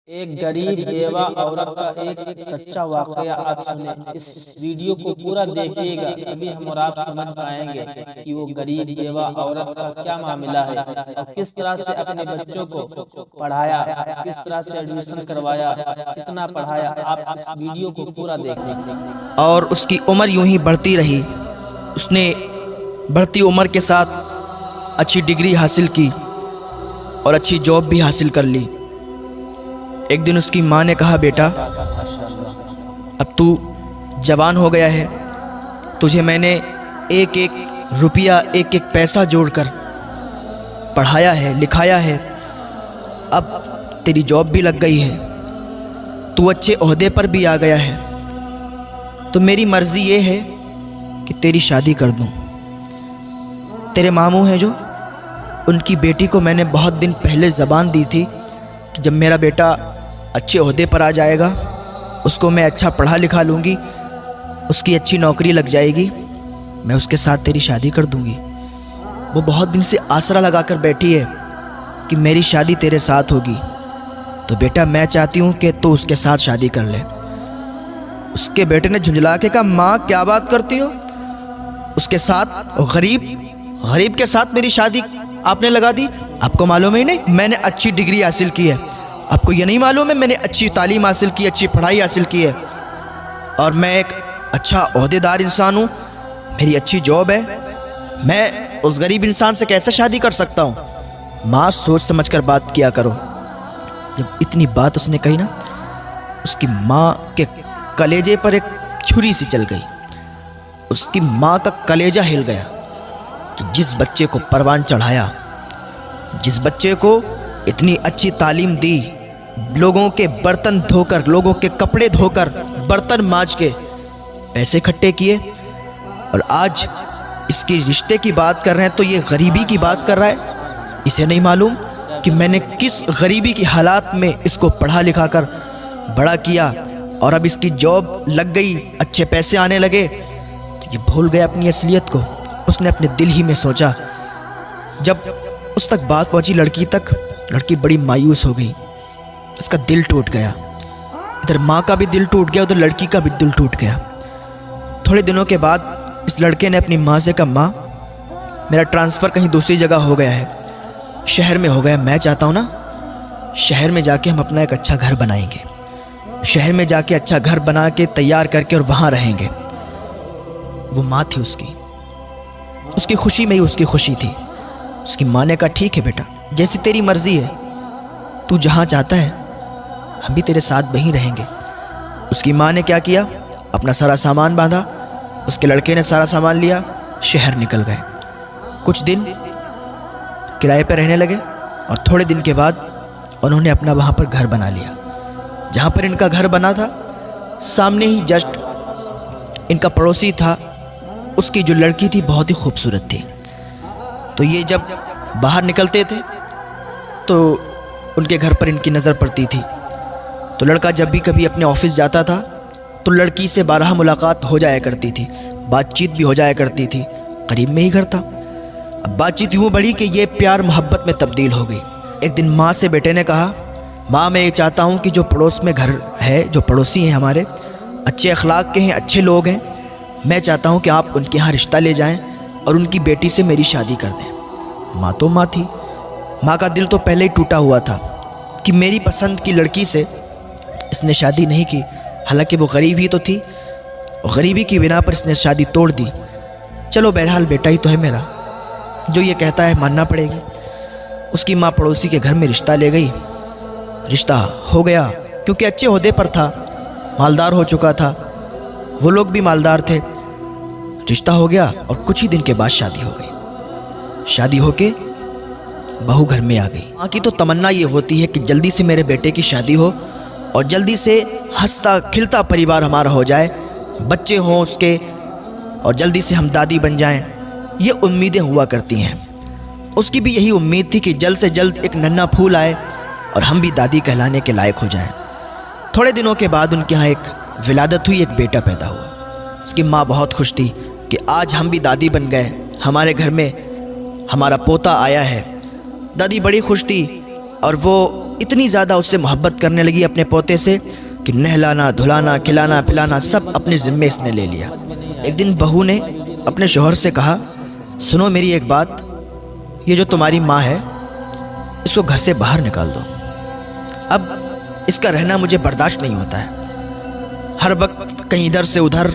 ایک غریب بیوہ عورت کا ایک سچا واقعہ آپ سنیں۔ اس ویڈیو کو پورا دیکھیے گا، تبھی ہم اور آپ سمجھ پائیں گے کہ وہ غریب بیوہ عورت کا کیا معاملہ ہے اور کس طرح سے اپنے بچوں کو پڑھایا، کس طرح سے ایڈمیشن کروایا، کتنا پڑھایا۔ آپ اس ویڈیو کو پورا دیکھیں۔ اور اس کی عمر یوں ہی بڑھتی رہی۔ اس نے بڑھتی عمر کے ساتھ اچھی ڈگری حاصل کی اور اچھی جاب بھی حاصل کر لی۔ ایک دن اس کی ماں نے کہا، بیٹا اب تو جوان ہو گیا ہے، تجھے میں نے ایک ایک روپیہ، ایک ایک پیسہ جوڑ کر پڑھایا ہے، لکھایا ہے، اب تیری جاب بھی لگ گئی ہے، تو اچھے عہدے پر بھی آ گیا ہے، تو میری مرضی یہ ہے کہ تیری شادی کر دوں۔ تیرے ماموں ہیں جو، ان کی بیٹی کو میں نے بہت دن پہلے زبان دی تھی کہ جب میرا بیٹا اچھے عہدے پر آ جائے گا، اس کو میں اچھا پڑھا لکھا لوں گی، اس کی اچھی نوکری لگ جائے گی، میں اس کے ساتھ تیری شادی کر دوں گی۔ وہ بہت دن سے آسرا لگا کر بیٹھی ہے کہ میری شادی تیرے ساتھ ہوگی، تو بیٹا میں چاہتی ہوں کہ تو اس کے ساتھ شادی کر لے۔ اس کے بیٹے نے جھنجھلا کے کہا، ماں کیا بات کرتی ہو؟ اس کے ساتھ غریب کے ساتھ میری شادی آپ نے لگا دی؟ آپ کو معلوم ہی نہیں میں نے اچھی ڈگری حاصل کی ہے؟ آپ کو یہ نہیں معلوم ہے میں نے اچھی تعلیم حاصل کی، اچھی پڑھائی حاصل کی ہے، اور میں ایک اچھا عہدیدار انسان ہوں، میری اچھی جاب ہے، میں اس غریب انسان سے کیسے شادی کر سکتا ہوں؟ ماں سوچ سمجھ کر بات کیا کرو۔ جب اتنی بات اس نے کہی نا، اس کی ماں کے کلیجے پر ایک چھری سی چل گئی۔ اس کی ماں کا کلیجہ ہل گیا کہ جس بچے کو پروان چڑھایا، جس بچے کو اتنی اچھی تعلیم دی، لوگوں کے برتن دھو کر، لوگوں کے کپڑے دھو کر، برتن مانج کے پیسے اکٹھے کیے، اور آج اس کی رشتے کی بات کر رہے ہیں تو یہ غریبی کی بات کر رہا ہے۔ اسے نہیں معلوم کہ میں نے کس غریبی کی حالات میں اس کو پڑھا لکھا کر بڑا کیا، اور اب اس کی جاب لگ گئی، اچھے پیسے آنے لگے، تو یہ بھول گیا اپنی اصلیت کو۔ اس نے اپنے دل ہی میں سوچا۔ جب اس تک بات پہنچی لڑکی تک، لڑکی بڑی مایوس ہو گئی، اس کا دل ٹوٹ گیا، ادھر ماں کا بھی دل ٹوٹ گیا، ادھر لڑکی کا بھی دل ٹوٹ گیا۔ تھوڑے دنوں کے بعد اس لڑکے نے اپنی ماں سے کہا، ماں میرا ٹرانسفر کہیں دوسری جگہ ہو گیا ہے، شہر میں ہو گیا، میں چاہتا ہوں نا شہر میں جا کے ہم اپنا ایک اچھا گھر بنائیں گے، شہر میں جا کے اچھا گھر بنا کے تیار کر کے اور وہاں رہیں گے۔ وہ ماں تھی اس کی خوشی میں ہی اس کی خوشی تھی۔ اس کی ماں نے کہا، ٹھیک ہے بیٹا، جیسی تیری مرضی ہے، تو جہاں چاہتا ہے ہم بھی تیرے ساتھ وہیں رہیں گے۔ اس کی ماں نے کیا کیا، اپنا سارا سامان باندھا، اس کے لڑکے نے سارا سامان لیا، شہر نکل گئے۔ کچھ دن کرائے پہ رہنے لگے، اور تھوڑے دن کے بعد انہوں نے اپنا وہاں پر گھر بنا لیا۔ جہاں پر ان کا گھر بنا تھا، سامنے ہی جسٹ ان کا پڑوسی تھا، اس کی جو لڑکی تھی بہت ہی خوبصورت تھی، تو یہ جب باہر نکلتے تھے تو ان کے گھر پر ان کی نظر پڑتی تھی، تو لڑکا جب بھی کبھی اپنے آفس جاتا تھا تو لڑکی سے بارہا ملاقات ہو جایا کرتی تھی، بات چیت بھی ہو جایا کرتی تھی، قریب میں ہی گھر تھا۔ اب بات چیت یوں بڑھی کہ یہ پیار محبت میں تبدیل ہو گئی۔ ایک دن ماں سے بیٹے نے کہا، ماں میں یہ چاہتا ہوں کہ جو پڑوس میں گھر ہے، جو پڑوسی ہیں ہمارے، اچھے اخلاق کے ہیں، اچھے لوگ ہیں، میں چاہتا ہوں کہ آپ ان کے ہاں رشتہ لے جائیں اور ان کی بیٹی سے میری شادی کر دیں۔ ماں تو ماں تھی، ماں کا دل تو پہلے ہی ٹوٹا ہوا تھا کہ میری پسند کی لڑکی سے اس نے شادی نہیں کی، حالانکہ وہ غریب ہی تو تھی، غریبی کی بنا پر اس نے شادی توڑ دی۔ چلو بہرحال بیٹا ہی تو ہے میرا، جو یہ کہتا ہے ماننا پڑے گی۔ اس کی ماں پڑوسی کے گھر میں رشتہ لے گئی، رشتہ ہو گیا، کیونکہ اچھے عہدے پر تھا، مالدار ہو چکا تھا، وہ لوگ بھی مالدار تھے، رشتہ ہو گیا، اور کچھ ہی دن کے بعد شادی ہو گئی۔ شادی ہو کے بہو گھر میں آ گئی۔ ماں کی تو تمنا یہ ہوتی ہے کہ جلدی سے میرے بیٹے کی شادی ہو اور جلدی سے ہنستا کھلتا پریوار ہمارا ہو جائے، بچے ہوں اس کے، اور جلدی سے ہم دادی بن جائیں، یہ امیدیں ہوا کرتی ہیں۔ اس کی بھی یہی امید تھی کہ جلد سے جلد ایک ننھا پھول آئے اور ہم بھی دادی کہلانے کے لائق ہو جائیں۔ تھوڑے دنوں کے بعد ان کے ہاں ایک ولادت ہوئی، ایک بیٹا پیدا ہوا۔ اس کی ماں بہت خوش تھی کہ آج ہم بھی دادی بن گئے، ہمارے گھر میں ہمارا پوتا آیا ہے۔ دادی بڑی خوش تھی، اور وہ اتنی زیادہ اس سے محبت کرنے لگی اپنے پوتے سے کہ نہلانا دھلانا کھلانا پلانا سب اپنے ذمے اس نے لے لیا۔ ایک دن بہو نے اپنے شوہر سے کہا، سنو میری ایک بات، یہ جو تمہاری ماں ہے اس کو گھر سے باہر نکال دو، اب اس کا رہنا مجھے برداشت نہیں ہوتا ہے، ہر وقت کہیں ادھر سے ادھر،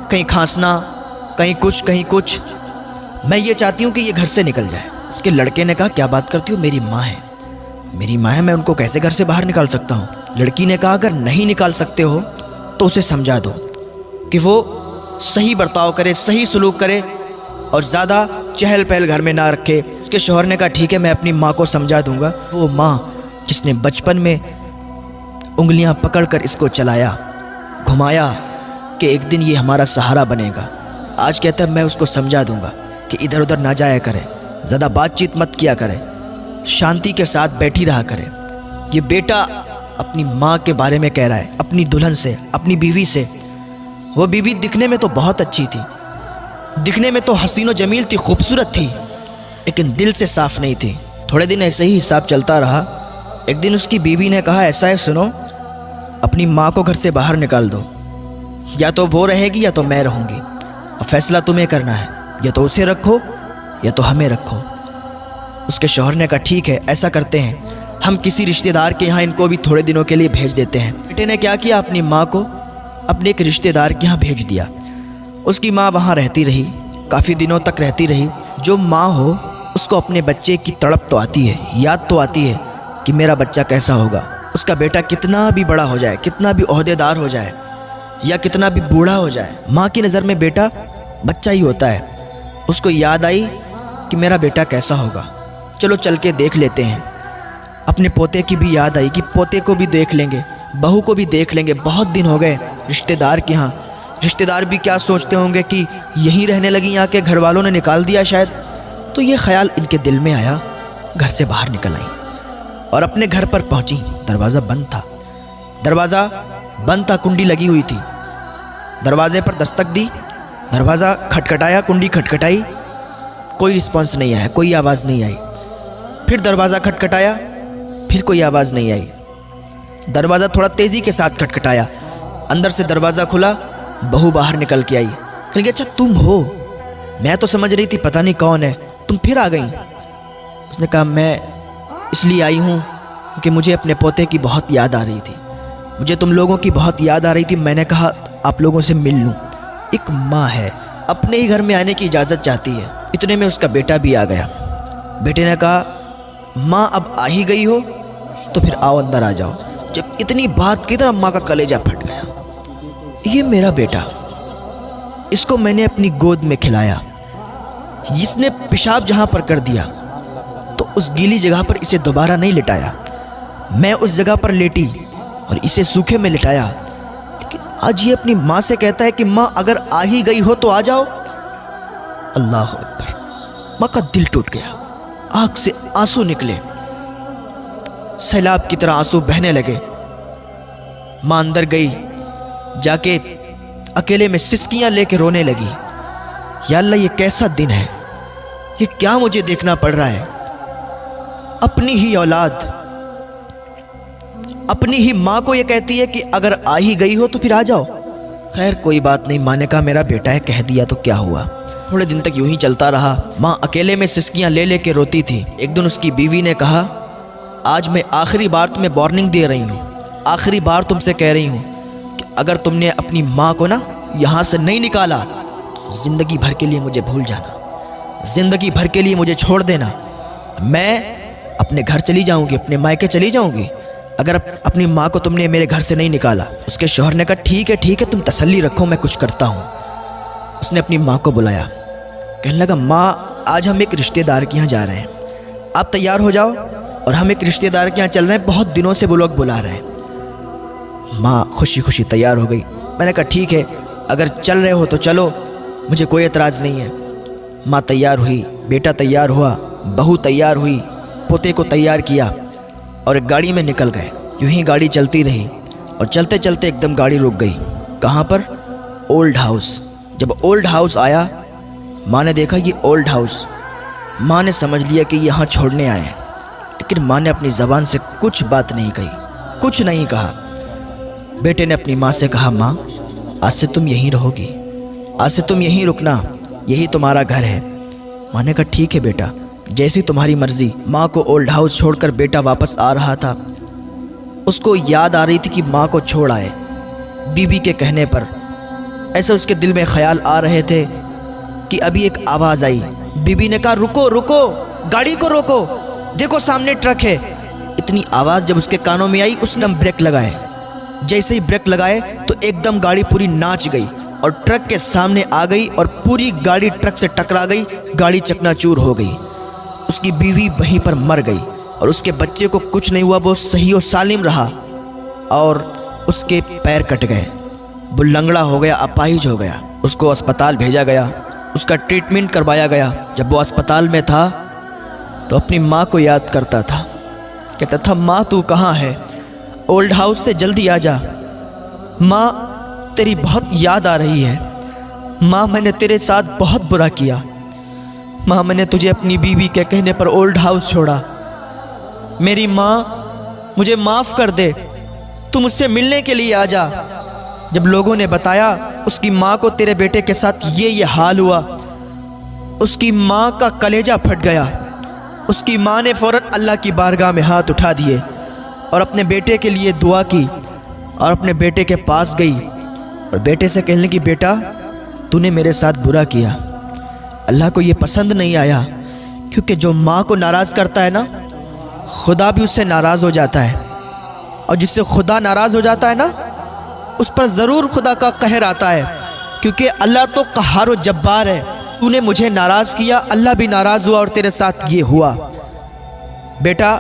کہیں کھانسنا، کہیں کچھ، میں یہ چاہتی ہوں کہ یہ گھر سے نکل جائے۔ اس کے لڑکے نے کہا، کیا بات کرتی ہو، میری ماں ہے، میں ان کو کیسے گھر سے باہر نکال سکتا ہوں؟ لڑکی نے کہا، اگر نہیں نکال سکتے ہو تو اسے سمجھا دو کہ وہ صحیح برتاؤ کرے، صحیح سلوک کرے اور زیادہ چہل پہل گھر میں نہ رکھے۔ اس کے شوہر نے کہا، ٹھیک ہے میں اپنی ماں کو سمجھا دوں گا۔ وہ ماں جس نے بچپن میں انگلیاں پکڑ کر اس کو چلایا، گھمایا کہ ایک دن یہ ہمارا سہارا بنے گا، آج کہتا ہے میں اس کو سمجھا دوں گا کہ ادھر ادھر نہ جایا کرے، زیادہ بات چیت مت کیا کرے، شانتی کے ساتھ بیٹھی رہا کرے۔ یہ بیٹا اپنی ماں کے بارے میں کہہ رہا ہے، اپنی دلہن سے، اپنی بیوی سے۔ وہ بیوی دکھنے میں تو بہت اچھی تھی، دکھنے میں تو حسین و جمیل تھی، خوبصورت تھی، لیکن دل سے صاف نہیں تھی۔ تھوڑے دن ایسے ہی حساب چلتا رہا۔ ایک دن اس کی بیوی نے کہا، ایسا ہے سنو، اپنی ماں کو گھر سے باہر نکال دو، یا تو وہ رہے گی یا تو میں رہوں گی، اب فیصلہ تمہیں کرنا ہے، یا تو اسے رکھو یا تو ہمیں رکھو۔ اس کے شوہر نے کہا، ٹھیک ہے ایسا کرتے ہیں، ہم کسی رشتہ دار کے یہاں ان کو بھی تھوڑے دنوں کے لیے بھیج دیتے ہیں۔ بیٹے نے کیا کیا، اپنی ماں کو اپنے ایک رشتہ دار کے یہاں بھیج دیا۔ اس کی ماں وہاں رہتی رہی، کافی دنوں تک رہتی رہی۔ جو ماں ہو اس کو اپنے بچے کی تڑپ تو آتی ہے، یاد تو آتی ہے کہ میرا بچہ کیسا ہوگا، اس کا بیٹا کتنا بھی بڑا ہو جائے، کتنا بھی عہدے دار ہو جائے یا کتنا بھی بوڑھا ہو جائے، ماں کی نظر میں بیٹا بچہ ہی ہوتا ہے۔ اس کو یاد آئی کہ میرا بیٹا کیسا ہوگا، چلو چل کے دیکھ لیتے ہیں۔ اپنے پوتے کی بھی یاد آئی کہ پوتے کو بھی دیکھ لیں گے، بہو کو بھی دیکھ لیں گے، بہت دن ہو گئے رشتہ دار کے ہاں۔ رشتہ دار بھی کیا سوچتے ہوں گے کہ یہیں رہنے لگی آ کے، گھر والوں نے نکال دیا شاید۔ تو یہ خیال ان کے دل میں آیا، گھر سے باہر نکل آئیں اور اپنے گھر پر پہنچی۔ دروازہ بند تھا، کنڈی لگی ہوئی تھی۔ دروازے پر دستک دی، دروازہ کھٹکھٹایا، کنڈی کھٹکھٹائی، کوئی رسپانس نہیں آیا، کوئی آواز نہیں آئی۔ پھر دروازہ کھٹکھٹایا، پھر کوئی آواز نہیں آئی۔ دروازہ تھوڑا تیزی کے ساتھ کھٹکھٹایا، اندر سے دروازہ کھلا، بہو باہر نکل کے آئی۔ کہ اچھا تم ہو، میں تو سمجھ رہی تھی پتہ نہیں کون ہے، تم پھر آ گئیں۔ اس نے کہا، میں اس لیے آئی ہوں کہ مجھے اپنے پوتے کی بہت یاد آ رہی تھی، مجھے تم لوگوں کی بہت یاد آ رہی تھی، میں نے کہا آپ لوگوں سے مل لوں۔ ایک ماں ہے، اپنے ہی گھر میں آنے کی اجازت چاہتی ہے۔ اتنے میں اس کا بیٹا بھی آ گیا۔ بیٹے نے کہا، ماں اب آ ہی گئی ہو تو پھر آؤ اندر آ جاؤ۔ جب اتنی بات کی تو ماں کا کلیجہ پھٹ گیا۔ یہ میرا بیٹا، اس کو میں نے اپنی گود میں کھلایا، اس نے پیشاب جہاں پر کر دیا تو اس گیلی جگہ پر اسے دوبارہ نہیں لٹایا، میں اس جگہ پر لیٹی اور اسے سوکھے میں لٹایا، لیکن آج یہ اپنی ماں سے کہتا ہے کہ ماں اگر آ ہی گئی ہو تو آ جاؤ۔ اللہ اکبر! ماں کا دل ٹوٹ گیا، آنکھ سے آنسو نکلے، سیلاب کی طرح آنسو بہنے لگے۔ ماں اندر گئی، جا کے اکیلے میں سسکیاں لے کے رونے لگی۔ یا اللہ، یہ کیسا دن ہے، یہ کیا مجھے دیکھنا پڑ رہا ہے؟ اپنی ہی اولاد، اپنی ہی ماں کو یہ کہتی ہے کہ اگر آ ہی گئی ہو تو پھر آ جاؤ۔ خیر کوئی بات نہیں، ماں نے کہا میرا بیٹا ہے، کہہ دیا تو کیا ہوا۔ تھوڑے دن تک یوں ہی چلتا رہا۔ ماں اکیلے میں سسکیاں لے لے کے روتی تھی۔ ایک دن اس کی بیوی نے کہا، آج میں آخری بار تمہیں وارننگ دے رہی ہوں، آخری بار تم سے کہہ رہی ہوں کہ اگر تم نے اپنی ماں کو نا یہاں سے نہیں نکالا تو زندگی بھر کے لیے مجھے بھول جانا، زندگی بھر کے لیے مجھے چھوڑ دینا، میں اپنے گھر چلی جاؤں گی، اپنے مائکے چلی جاؤں گی اگر اپنی ماں کو تم نے میرے گھر سے نہیں نکالا۔ اس کے شوہر نے کہا، ٹھیک ہے تم تسلی رکھو، میں کچھ کرتا ہوں۔ اس نے اپنی ماں کو بلایا، کہنے لگا، ماں آج ہم ایک رشتہ دار کے یہاں جا رہے ہیں، آپ تیار ہو جاؤ، اور ہم ایک رشتہ دار کے یہاں چل رہے ہیں، بہت دنوں سے وہ لوگ بلا رہے ہیں۔ ماں خوشی خوشی تیار ہو گئی۔ میں نے کہا ٹھیک ہے، اگر چل رہے ہو تو چلو، مجھے کوئی اعتراض نہیں ہے۔ ماں تیار ہوئی، بیٹا تیار ہوا، بہو تیار ہوئی، پوتے کو تیار کیا اور ایک گاڑی میں نکل گئے۔ یوں ہی گاڑی چلتی رہی اور چلتے چلتے ایک دم گاڑی رک گئی۔ کہاں پر؟ Old house. جب اولڈ ہاؤس آیا، ماں نے دیکھا یہ اولڈ ہاؤس، ماں نے سمجھ لیا کہ یہاں چھوڑنے آئے ہیں، لیکن ماں نے اپنی زبان سے کچھ بات نہیں کہی، کچھ نہیں کہا۔ بیٹے نے اپنی ماں سے کہا، ماں آج سے تم یہیں رہو گی، آج سے تم یہیں رکنا، یہی تمہارا گھر ہے۔ ماں نے کہا ٹھیک ہے بیٹا، جیسی تمہاری مرضی۔ ماں کو اولڈ ہاؤس چھوڑ کر بیٹا واپس آ رہا تھا۔ اس کو یاد آ رہی تھی کہ ماں کو چھوڑ آئے، بیوی کے کہنے پر۔ ایسے اس کے دل میں خیال آ رہے تھے کہ ابھی ایک آواز آئی۔ بیوی نے کہا رکو رکو، گاڑی کو روکو، دیکھو سامنے ٹرک ہے۔ اتنی آواز جب اس کے کانوں میں آئی، اس نے بریک لگائے۔ جیسے ہی بریک لگائے تو ایک دم گاڑی پوری ناچ گئی اور ٹرک کے سامنے آ گئی اور پوری گاڑی ٹرک سے ٹکرا گئی، گاڑی چکنا چور ہو گئی۔ اس کی بیوی وہیں پر مر گئی اور اس کے بچے کو کچھ نہیں ہوا، وہ صحیح و سالم رہا، اور اس کے پیر کٹ گئے، وہ لنگڑا ہو گیا، اپاہج ہو گیا۔ اس کو اسپتال بھیجا گیا، اس کا ٹریٹمنٹ کروایا گیا۔ جب وہ اسپتال میں تھا تو اپنی ماں کو یاد کرتا تھا، کہتا تھا ماں تو کہاں ہے؟ اولڈ ہاؤس سے جلدی آ جا، ماں تیری بہت یاد آ رہی ہے، ماں میں نے تیرے ساتھ بہت برا کیا، ماں میں نے تجھے اپنی بیوی کے کہنے پر اولڈ ہاؤس چھوڑا، میری ماں مجھے معاف کر دے، تو مجھ سے ملنے کے لیے آ جا۔ جب لوگوں نے بتایا اس کی ماں کو تیرے بیٹے کے ساتھ یہ حال ہوا، اس کی ماں کا کلیجہ پھٹ گیا۔ اس کی ماں نے فوراً اللہ کی بارگاہ میں ہاتھ اٹھا دیے اور اپنے بیٹے کے لیے دعا کی اور اپنے بیٹے کے پاس گئی اور بیٹے سے کہنے لگی بیٹا تو نے میرے ساتھ برا کیا، اللہ کو یہ پسند نہیں آیا، کیونکہ جو ماں کو ناراض کرتا ہے نا، خدا بھی اس سے ناراض ہو جاتا ہے، اور جس سے خدا ناراض ہو جاتا ہے نا، اس پر ضرور خدا کا قہر آتا ہے، کیونکہ اللہ تو قہار و جبار ہے۔ تو نے مجھے ناراض کیا، اللہ بھی ناراض ہوا اور تیرے ساتھ یہ ہوا۔ بیٹا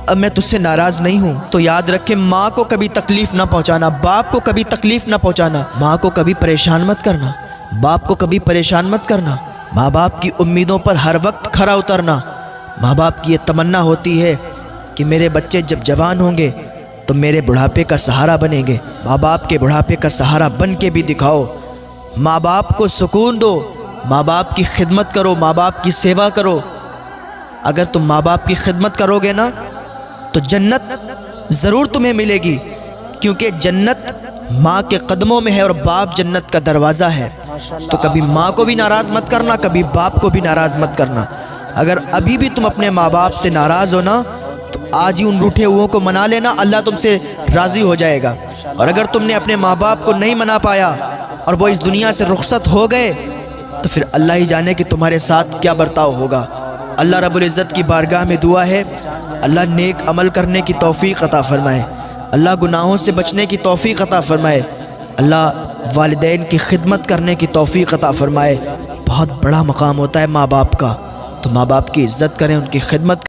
اب میں تجھ سے ناراض نہیں ہوں، تو یاد رکھ کہ ماں کو کبھی تکلیف نہ پہنچانا، باپ کو کبھی تکلیف نہ پہنچانا، ماں کو کبھی پریشان مت کرنا، باپ کو کبھی پریشان مت کرنا، ماں باپ کی امیدوں پر ہر وقت کھرا اترنا۔ ماں باپ کی یہ تمنا ہوتی ہے کہ میرے بچے جب جوان ہوں گے تو میرے بڑھاپے کا سہارا بنیں گے۔ ماں باپ کے بڑھاپے کا سہارا بن کے بھی دکھاؤ، ماں باپ کو سکون دو، ماں باپ کی خدمت کرو، ماں باپ کی سیوا کرو۔ اگر تم ماں باپ کی خدمت کرو گے نا تو جنت ضرور تمہیں ملے گی، کیونکہ جنت ماں کے قدموں میں ہے اور باپ جنت کا دروازہ ہے۔ تو کبھی ماں کو بھی ناراض مت کرنا، کبھی باپ کو بھی ناراض مت کرنا۔ اگر ابھی بھی تم اپنے ماں باپ سے ناراض ہو نا تو آج ہی ان روٹھے ہوئوں کو منا لینا، اللہ تم سے راضی ہو جائے گا۔ اور اگر تم نے اپنے ماں باپ کو نہیں منا پایا اور وہ اس دنیا سے رخصت ہو گئے تو پھر اللہ ہی جانے کہ تمہارے ساتھ کیا برتاؤ ہوگا۔ اللہ رب العزت کی بارگاہ میں دعا ہے، اللہ نیک عمل کرنے کی توفیق عطا فرمائے، اللہ گناہوں سے بچنے کی توفیق عطا فرمائے، اللہ والدین کی خدمت کرنے کی توفیق عطا فرمائے۔ بہت بڑا مقام ہوتا ہے ماں باپ کا، تو ماں باپ کی عزت کریں، ان کی خدمت